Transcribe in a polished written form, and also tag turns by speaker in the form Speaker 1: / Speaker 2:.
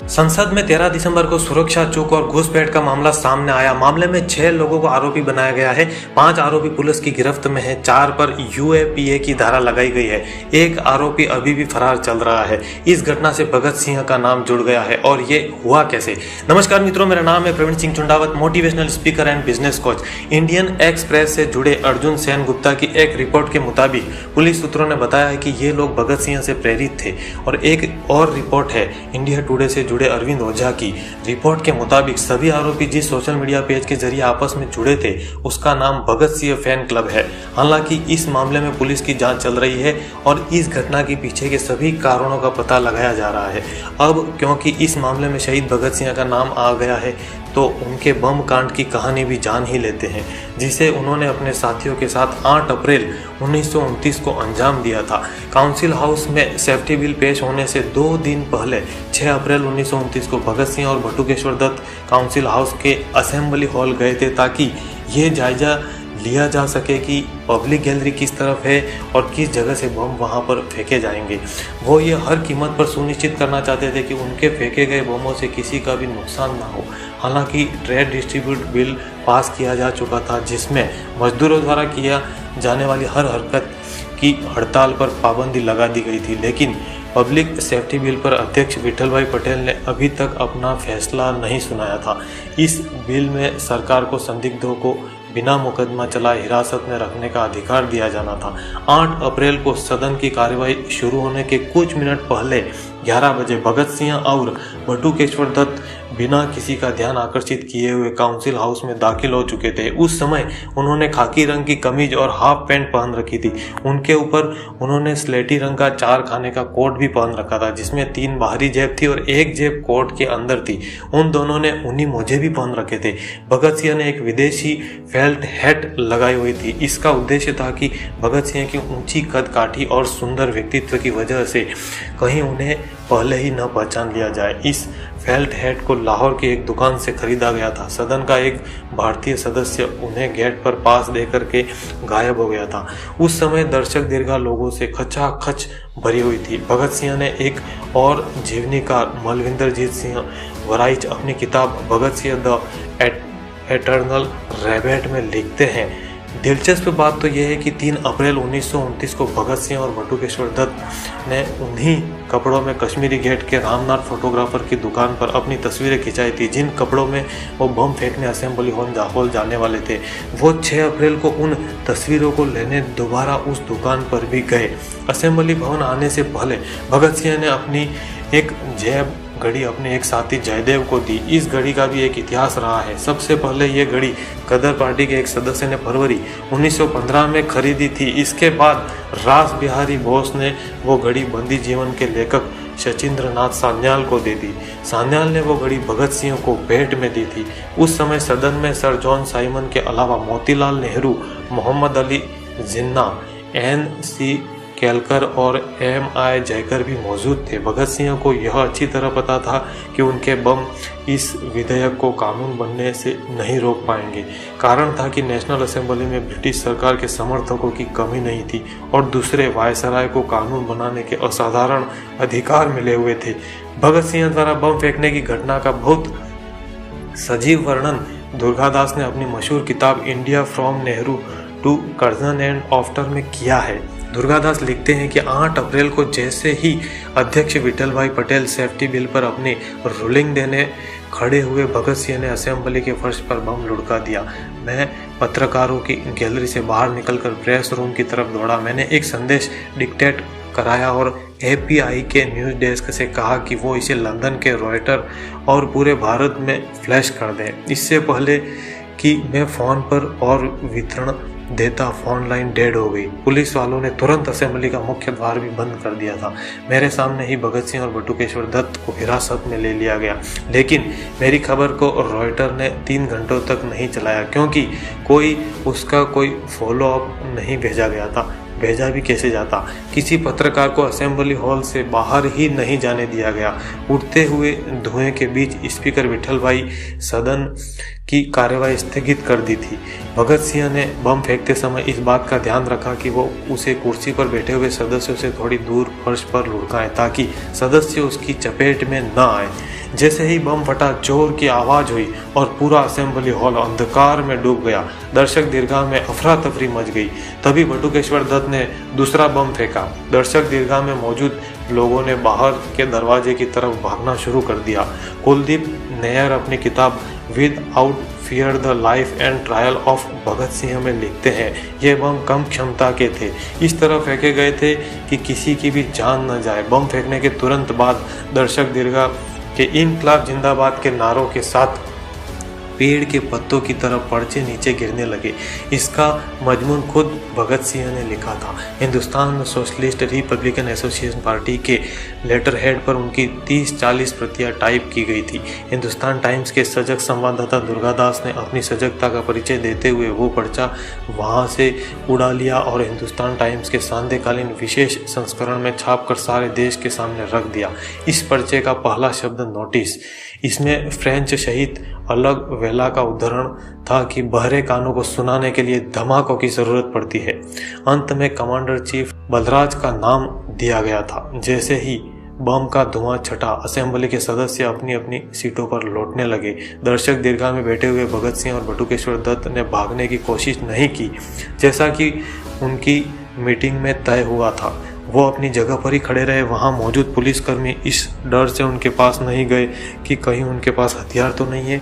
Speaker 1: संसद में 13 दिसंबर को सुरक्षा चूक और घुसपैठ का मामला सामने आया। मामले में 6 लोगों को आरोपी बनाया गया है। 5 आरोपी पुलिस की गिरफ्त में है। 4 पर यूएपीए की धारा लगाई गई है। एक आरोपी अभी भी फरार चल रहा है। इस घटना से भगत सिंह का नाम जुड़ गया है। और ये हुआ कैसे? नमस्कार मित्रों, मेरा नाम है Praveen Singh Chundawat, motivational speaker and business coach. Indian Express से जुड़े अर्जुन सेन गुप्ता की एक रिपोर्ट के मुताबिक पुलिस सूत्रों ने बताया है कि ये लोग भगत सिंह से प्रेरित थे। और एक और रिपोर्ट है इंडिया टुडे से जुड़े अरविंद ओझा की रिपोर्ट के मुताबिक सभी आरोपी जिस सोशल मीडिया पेज के जरिए आपस में जुड़े थे उसका नाम भगत सिंह फैन क्लब है। हालांकि इस मामले में पुलिस की जांच चल रही है और इस घटना के पीछे के सभी कारणों का पता लगाया जा रहा है। अब क्योंकि इस मामले में शहीद भगत सिंह का नाम आ गया है तो उनके बम कांड की कहानी भी जान ही लेते हैं, जिसे उन्होंने अपने साथियों के साथ 8 अप्रैल 1929 को अंजाम दिया था। काउंसिल हाउस में सेफ्टी बिल पेश होने से 2 दिन पहले 6 अप्रैल 1929 को भगत सिंह और बटुकेश्वर दत्त काउंसिल हाउस के असेंबली हॉल गए थे ताकि ये जायजा लिया जा सके कि पब्लिक गैलरी किस तरफ है और किस जगह से बम वहां पर फेंके जाएंगे। वो ये हर कीमत पर सुनिश्चित करना चाहते थे कि उनके फेंके गए बमों से किसी का भी नुकसान ना हो। हालांकि ट्रेड डिस्ट्रीब्यूट बिल पास किया जा चुका था जिसमें मजदूरों द्वारा किया जाने वाली हर हरकत की हड़ताल पर पाबंदी लगा दी गई थी। लेकिन पब्लिक सेफ्टी बिल पर अध्यक्ष विठल भाई पटेल ने अभी तक अपना फैसला नहीं सुनाया था। इस बिल में सरकार को संदिग्धों को बिना मुकदमा चलाए हिरासत में रखने का अधिकार दिया जाना था। 8 अप्रैल को सदन की कार्यवाही शुरू होने के कुछ मिनट पहले 11 बजे भगत सिंह और बटुकेश्वर दत्त बिना किसी का ध्यान आकर्षित किए हुए काउंसिल हाउस में दाखिल हो चुके थे। उस समय उन्होंने खाकी रंग की कमीज और हाफ पैंट पहन रखी थी। उनके ऊपर उन्होंने स्लेटी रंग का 4 खाने का कोट भी पहन रखा था जिसमें 3 बाहरी जेब थी और एक जेब कोट के अंदर थी। उन दोनों ने ऊनी मोजे भी पहन रखे थे। भगत सिंह ने एक विदेशी फेल्ट हैट लगाई हुई थी। इसका उद्देश्य था कि भगत सिंह की ऊंची कद काठी और सुंदर व्यक्तित्व की वजह से कहीं उन्हें पहले ही न पहचान लिया जाए। इस फेल्ट हैट को लाहौर की एक दुकान से खरीदा गया था। सदन का एक भारतीय सदस्य उन्हें गेट पर पास देकर के गायब हो गया था। उस समय दर्शक दीर्घा लोगों से खचाखच भरी हुई थी। भगत सिंह ने एक और जीवनीकार मलविंदरजीत सिंह वराइच अपनी किताब Bhagat Singh the eternal rebate में लिखते हैं, दिलचस्प बात तो यह है कि 3 अप्रैल 1929 को भगत सिंह और बटुकेश्वर दत्त ने उन्हीं कपड़ों में कश्मीरी गेट के रामनाथ फोटोग्राफर की दुकान पर अपनी तस्वीरें खिंचाई थी जिन कपड़ों में वो बम फेंकने असेंबली हॉल जाने वाले थे। वो 6 अप्रैल को उन तस्वीरों को लेने दोबारा उस दुकान पर भी गए। असेंबली भवन आने से पहले भगत सिंह ने अपनी एक जेब घड़ी अपने एक साथी जयदेव को दी। इस घड़ी का भी एक इतिहास रहा है। सबसे पहले ये घड़ी गदर पार्टी के एक सदस्य ने फरवरी 1915 में खरीदी थी। इसके बाद रास बिहारी बोस ने वो घड़ी बंदी जीवन के लेखक शचीन्द्र नाथ सान्याल को दे दी। सान्याल ने वो घड़ी भगत सिंह को भेंट में दी थी। उस समय सदन में सर जॉन साइमन के अलावा मोतीलाल नेहरू, मोहम्मद अली जिन्ना, NC केलकर और MI जयकर भी मौजूद थे। भगत सिंह को यह अच्छी तरह पता था कि उनके बम इस विधेयक को कानून बनने से नहीं रोक पाएंगे। कारण था कि नेशनल असेंबली में ब्रिटिश सरकार के समर्थकों की कमी नहीं थी और दूसरे वायसराय को कानून बनाने के असाधारण अधिकार मिले हुए थे। भगत सिंह द्वारा बम फेंकने की घटना का बहुत सजीव वर्णन दुर्गादास ने अपनी मशहूर किताब India from Nehru to Curzon and after में किया है। दुर्गादास लिखते हैं कि 8 अप्रैल को जैसे ही अध्यक्ष विठल भाई पटेल सेफ्टी बिल पर अपनी रूलिंग देने खड़े हुए, भगत सिंह ने असेंबली के फर्श पर बम लुढ़का दिया। मैं पत्रकारों की गैलरी से बाहर निकलकर प्रेस रूम की तरफ दौड़ा। मैंने एक संदेश डिक्टेट कराया और API के न्यूज़ डेस्क से कहा कि वो इसे लंदन के रॉयटर और पूरे भारत में फ्लैश कर दें। इससे पहले कि मैं फ़ोन पर और वितरण देता, फोन लाइन डेड हो गई। पुलिस वालों ने तुरंत असेंबली का मुख्य द्वार भी बंद कर दिया था। मेरे सामने ही भगत सिंह और बटुकेश्वर दत्त को हिरासत में ले लिया गया। लेकिन मेरी खबर को रॉयटर ने 3 घंटों तक नहीं चलाया क्योंकि उसका कोई फॉलो अप नहीं भेजा गया था। भेजा भी कैसे जाता? किसी पत्रकार को असेंबली हॉल से बाहर ही नहीं जाने दिया गया। उठते हुए धुएं के बीच स्पीकर विठल भाई सदन की कार्यवाही स्थगित कर दी थी। भगत सिंह ने बम फेंकते समय इस बात का ध्यान रखा कि वो उसे कुर्सी पर बैठे हुए सदस्यों से थोड़ी दूर फर्श पर लुढ़काएं ताकि सदस्य उसकी चपेट में न आए। जैसे ही बम फटा जोर की आवाज हुई और पूरा असेंबली हॉल अंधकार में डूब गया। दर्शक दीर्घा में अफरा तफरी मच गई। तभी बटुकेश्वर दत्त ने दूसरा बम फेंका। दर्शक दीर्घा में मौजूद लोगों ने बाहर के दरवाजे की तरफ भागना शुरू कर दिया। कुलदीप नैयर अपनी किताब without fear the life and trial of Bhagat Singh में लिखते हैं, ये बम कम क्षमता के थे, इस तरह फेंके गए थे कि किसी की भी जान न जाए। बम फेंकने के तुरंत बाद दर्शक दीर्घा के इनकलाब जिंदाबाद के नारों के साथ पेड़ के पत्तों की तरह पर्चे नीचे गिरने लगे। इसका मजमून खुद भगत सिंह ने लिखा था। Hindustan socialist Republican association party के लेटर हेड पर उनकी 30-40 प्रतियां टाइप की गई थी। हिंदुस्तान टाइम्स के सजग संवाददाता दुर्गादास ने अपनी सजगता का परिचय देते हुए वो पर्चा वहां से उड़ा लिया और हिंदुस्तान टाइम्स के सांध्यकालीन विशेष संस्करण में छापकर सारे देश के सामने रख दिया। इस पर्चे का पहला शब्द नोटिस। इसमें फ्रेंच शहीद अलग वेला का उदाहरण था कि बहरे कानों को सुनाने के लिए धमाकों की जरूरत पड़ती है। अंत में कमांडर चीफ बलराज का नाम दिया गया था। जैसे ही बम का धुआं छटा, असेंबली के सदस्य अपनी अपनी सीटों पर लौटने लगे। दर्शक दीर्घा में बैठे हुए भगत सिंह और बटुकेश्वर दत्त ने भागने की कोशिश नहीं की, जैसा कि उनकी मीटिंग में तय हुआ था। वो अपनी जगह पर ही खड़े रहे। वहाँ मौजूद पुलिसकर्मी इस डर से उनके पास नहीं गए कि कहीं उनके पास हथियार तो नहीं है।